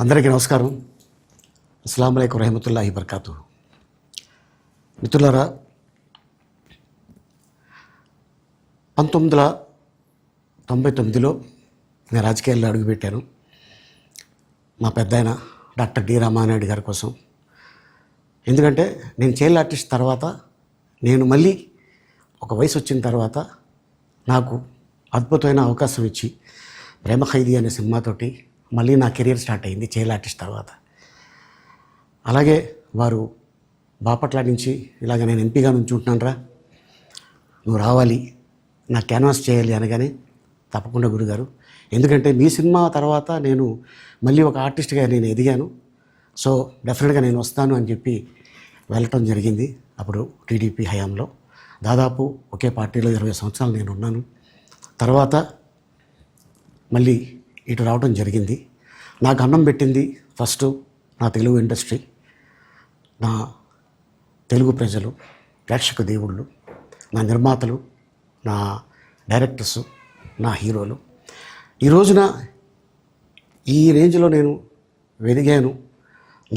అందరికీ నమస్కారం. అస్సలాము అలైకుం రహమతుల్లాహి బర్కాతు. మిత్రులారా, 1999లో నేను రాజకీయాల్లో అడుగుపెట్టాను. మా పెద్దాయన డాక్టర్ డి రామానాయుడు గారి కోసం. ఎందుకంటే నేను చైల్డ్ ఆర్టిస్ట్ తర్వాత నేను మళ్ళీ ఒక వయసు వచ్చిన తర్వాత నాకు అద్భుతమైన అవకాశం ఇచ్చి ప్రేమ ఖైదీ అనే సినిమాతోటి మళ్ళీ నా కెరీర్ స్టార్ట్ అయింది చైల్డ్ ఆర్టిస్ట్ తర్వాత. అలాగే వారు బాపట్ల నుంచి ఇలాగ నేను ఎంపీగా నుంచుంటున్నాను రా, నువ్వు రావాలి, నా క్యాన్వాస్ చేయాలి అనగానే తప్పకుండా గురుగారు, ఎందుకంటే మీ సినిమా తర్వాత నేను మళ్ళీ ఒక ఆర్టిస్ట్గా నేను ఎదిగాను, సో డెఫినెట్గా నేను వస్తాను అని చెప్పి వెళ్ళటం జరిగింది. అప్పుడు టీడీపీ హయాంలో దాదాపు ఒకే పార్టీలో 20 సంవత్సరాలు నేను ఉన్నాను. తర్వాత మళ్ళీ ఇటు రావడం జరిగింది. నాకు అన్నం పెట్టింది ఫస్ట్ నా తెలుగు ఇండస్ట్రీ, నా తెలుగు ప్రజలు, ప్రేక్షక దేవుళ్ళు, నా నిర్మాతలు, నా డైరెక్టర్సు, నా హీరోలు. ఈ రోజున ఈ రేంజ్లో నేను ఎదిగాను.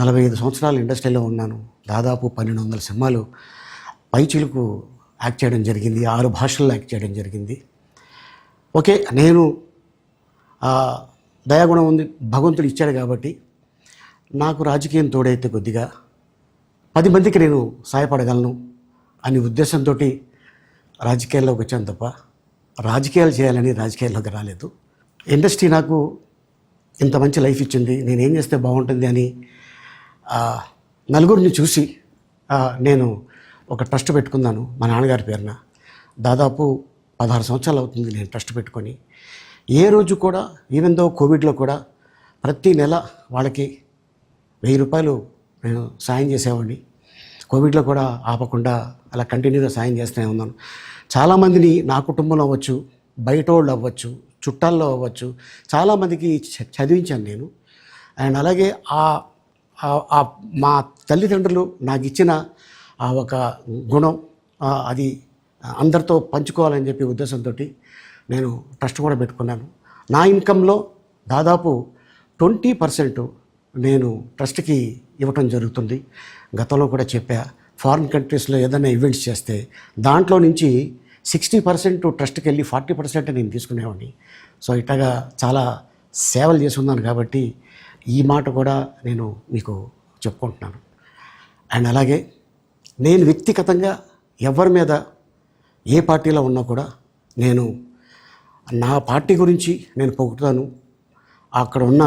45 సంవత్సరాలు ఇండస్ట్రీలో ఉన్నాను. దాదాపు 1200 సినిమాలు పైచిలకు యాక్ట్ చేయడం జరిగింది. 6 భాషల్లో యాక్ట్ చేయడం జరిగింది. ఓకే, నేను దయాగుణం ఉంది, భగవంతుడు ఇచ్చాడు కాబట్టి నాకు రాజకీయం తోడైతే కొద్దిగా 10 మందికి నేను సహాయపడగలను అనే ఉద్దేశంతో రాజకీయాల్లోకి వచ్చాను తప్ప రాజకీయాలు చేయాలని రాజకీయాల్లోకి రాలేదు. ఇండస్ట్రీ నాకు ఇంత మంచి లైఫ్ ఇచ్చింది, నేనేం చేస్తే బాగుంటుంది అని నలుగురిని చూసి నేను ఒక ట్రస్ట్ పెట్టుకున్నాను మా నాన్నగారి పేరున. దాదాపు 16 సంవత్సరాలు అవుతుంది నేను ట్రస్ట్ పెట్టుకొని. ఏ రోజు కూడా, ఈవెన్ దో కోవిడ్లో కూడా ప్రతి నెల వాళ్ళకి 1000 రూపాయలు నేను సాయం చేసేవాడిని. కోవిడ్లో కూడా ఆపకుండా అలా కంటిన్యూగా సాయం చేస్తూనే ఉన్నాను. చాలామందిని నా కుటుంబంలో అవ్వచ్చు, బయట వాళ్ళు అవ్వచ్చు, చుట్టాల్లో అవ్వచ్చు, చాలామందికి చదివించాను నేను. అండ్ అలాగే మా తల్లిదండ్రులు నాకు ఇచ్చిన ఆ ఒక గుణం అది అందరితో పంచుకోవాలని చెప్పి ఉద్దేశంతో నేను ట్రస్ట్ కూడా పెట్టుకున్నాను. నా ఇన్కంలో దాదాపు 20% నేను ట్రస్ట్కి ఇవ్వటం జరుగుతుంది. గతంలో కూడా చెప్పా, ఫారిన్ కంట్రీస్లో ఏదైనా ఈవెంట్స్ చేస్తే దాంట్లో నుంచి 60% ట్రస్ట్కి వెళ్ళి 40% నేను తీసుకునేవాడిని. సో ఇట్లాగా చాలా సేవలు చేసి ఉన్నాను కాబట్టి ఈ మాట కూడా నేను మీకు చెప్పుకుంటున్నాను. అండ్ అలాగే నేను వ్యక్తిగతంగా ఎవరి మీద ఏ పార్టీలో ఉన్నా కూడా నేను నా పార్టీ గురించి నేను పొగుడుతాను. అక్కడ ఉన్న